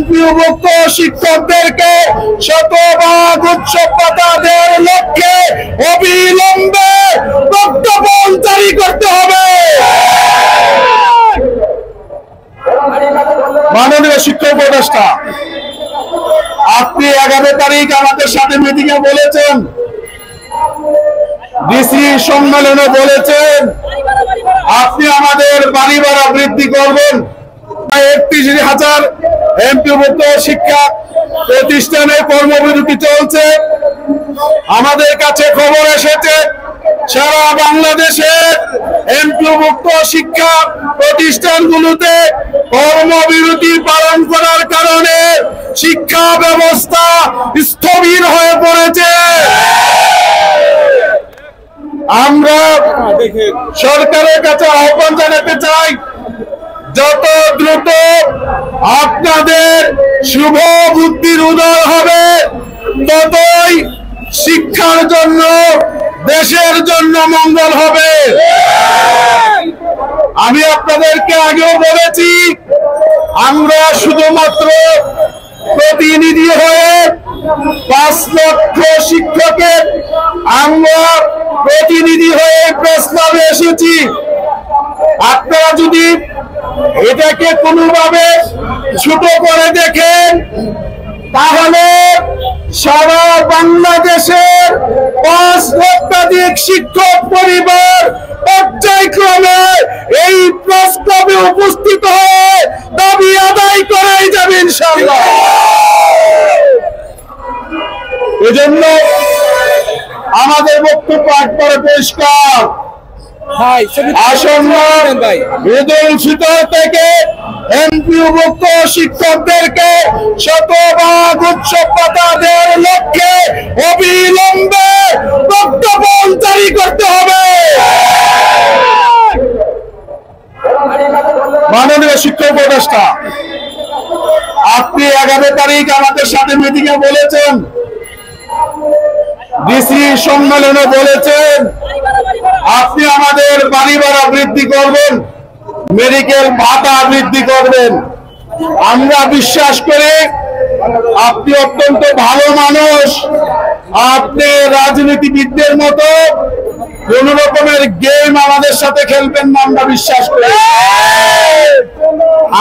এমপিওভুক্ত শিক্ষকদেরকে শতভাগ উৎসব ভাতা দেওয়ার লক্ষ্যে অবিলম্বে প্রজ্ঞাপন জারি করতে হবে। মাননীয় শিক্ষক উপদেষ্টা, আপনি 11 তারিখ আমাদের সাথে মিটিংয়ে বলেছেন, ডিসি সম্মেলনে বলেছেন আপনি আমাদের বাড়ি ভাড়া বৃদ্ধি করবেন। 31,000 এমপিওভুক্ত শিক্ষা প্রতিষ্ঠানে কর্মবিরতি চলছে। আমাদের কাছে খবর এসেছে সারা বাংলাদেশের এমপিওভুক্ত শিক্ষা প্রতিষ্ঠানগুলোতে কর্মবিরতি পালন করার কারণে শিক্ষা ব্যবস্থা স্থবির হয়ে পড়েছে। আমরা সরকারের কাছে আহ্বান জানাতে চাই, যত দ্রুত আপনাদের শুভ বুদ্ধির উদয় হবে ততই শিক্ষার জন্য দেশের জন্য মঙ্গল হবে। আমি আপনাদেরকে আগেও বলেছি, আমরা শুধুমাত্র প্রতিনিধি হয়ে 5 লক্ষ শিক্ষকের আমরা প্রতিনিধি হয়ে প্রেস ক্লাবে এসেছি। আপনারা যদি এটাকে কোনোভাবে ছোট করে দেখেন তাহলে সারা বাংলাদেশের 5 লক্ষাধিক শিক্ষক পরিবার পর্যায়ক্রমে এই প্রেস ক্লাবে উপস্থিত হয়ে দাবি আদায় করাই যাবে ইনশাআল্লাহ। এজন্য আমাদের বক্তব্য একবারে পরিষ্কার, আসন্ন ঈদুল ফিতর থেকে এমপিওভুক্ত শিক্ষকদেরকে শতভাগ উৎসব ভাতা দেওয়ার লক্ষ্যে অবিলম্বে প্রজ্ঞাপন জারি করতে হবে। মাননীয় শিক্ষক উপদেষ্টা, আপনি 11 তারিখ আমাদের সাথে মিটিংয়ে বলেছেন, ডিসি সম্মেলনে বলেছেন আপনি আমাদের বাড়ি ভাড়া বৃদ্ধি করবেন, মেডিকেল ভাতা বৃদ্ধি করবেন। আমরা বিশ্বাস করি আপনি অত্যন্ত ভালো মানুষ, আপনি রাজনীতিবিদদের মতো কোন রকমের গেম আমাদের সাথে খেলবেন না, আমরা বিশ্বাস করি।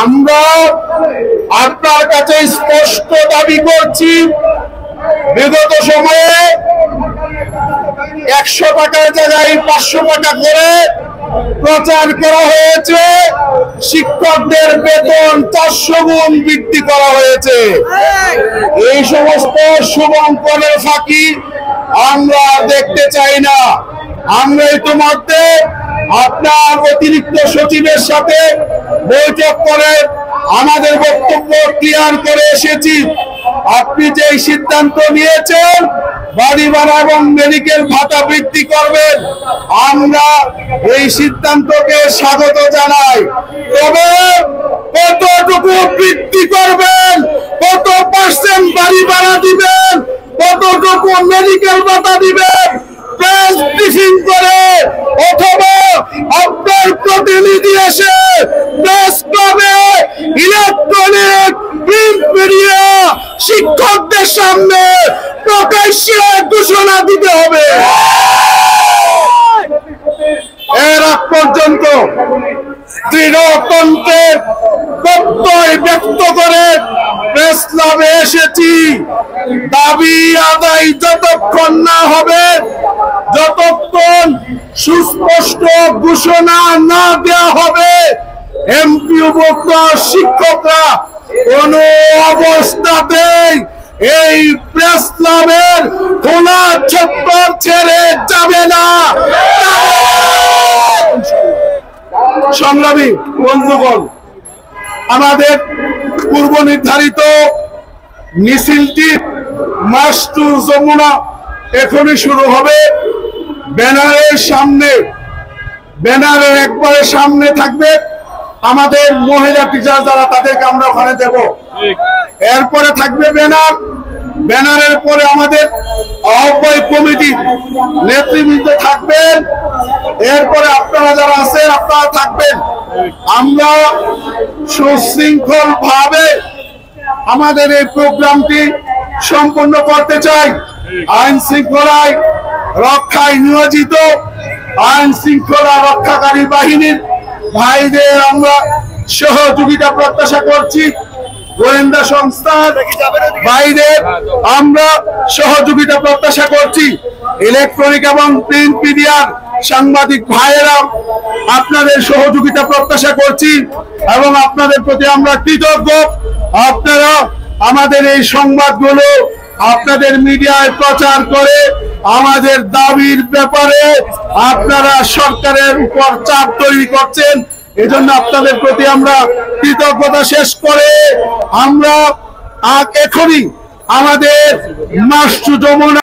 আমরা আপনার কাছে স্পষ্ট দাবি করছি, বিগত সময়ে 100 টাকার জায়গায় 500 টাকা করে প্রচার করা হয়েছে, শিক্ষকদের বেতন 400 গুণ বৃদ্ধি করা হয়েছে। এই সমস্ত শুভঙ্করের ফাঁকি আমরা দেখতে চাই না। আমরা ইতিমধ্যে আপনার অতিরিক্ত সচিবের সাথে বৈঠক করে আমাদের বক্তব্য ক্লিয়ার করে এসেছি। আপনি যে সিদ্ধান্ত নিয়েছেন বাড়ি ভাড়া এবং মেডিকেল ভাতা বৃদ্ধি করবেন, আমরা এই সিদ্ধান্তকে স্বাগত জানাই। তবে কতটুকু বৃদ্ধি করবেন, কত পার্সেন্ট বাড়ি ভাড়া দিবেন, কতটুকু মেডিকেল ভাতা দিবেন, প্রেস ব্রিফিং করে অথবা আপনার প্রতিনিধি এসে প্রেস ক্লাবে ইলেকট্রনিক প্রিন্ট মিডিয়া শিক্ষকদের সামনে প্রকাশ্যে ঘোষণা দিতে হবে। এর আগ পর্যন্ত দৃঢ়তন্ত্রের প্রত্যয় ব্যক্ত করে প্রেস ক্লাবে এসেছি। দাবি আদায় যতক্ষণ না হবে, যতক্ষণ সুস্পষ্ট ঘোষণা না দেওয়া হবে, এমপিওভুক্ত শিক্ষকরা কোন অবস্থাতেই এই প্রেস ক্লাবের খোলা চত্বর ছেড়ে যাবে না। সংগ্রামী বন্ধুগণ, আমাদের পূর্ব নির্ধারিত মিছিলটি মার্চ টু যমুনা এখনই শুরু হবে। ব্যানারের সামনে, ব্যানারের একবারে সামনে থাকবে আমাদের মহিলা টিচার যারা, তাদেরকে আমরা ওখানে দেব। এরপরে থাকবে ব্যানার, ব্যানারের পরে আমাদের আহ্বায়ক কমিটি নেতৃবৃন্দ থাকবেন। এরপরে আপনারা যারা আছেন আপনারা থাকবেন। আমরা সুশৃঙ্খল ভাবে আমাদের এই প্রোগ্রামটি সম্পন্ন করতে চাই। আইন শৃঙ্খলায় রক্ষায় নিয়োজিত আইন শৃঙ্খলা রক্ষাকারী বাহিনীর ভাইদের আমরা সহযোগিতা প্রত্যাশা করছি। গোয়েন্দা সংস্থার ভাইদের আমরা সহযোগিতা প্রত্যাশা করছি। ইলেকট্রনিক এবং প্রিন্ট মিডিয়ার সাংবাদিক ভাইয়েরা আপনাদের সহযোগিতা প্রত্যাশা করছি এবং আপনাদের প্রতি আমরা কৃতজ্ঞ। আপনারা আমাদের এই সংবাদগুলো আপনাদের মিডিয়ায় প্রচার করে আমাদের দাবির ব্যাপারে আপনারা সরকারের উপর চাপ তৈরি করছেন। এজন্য আপনাদের প্রতি আমরা কৃতজ্ঞতা শেষ করে আমরা এখনই আমাদের মাসু যমুনা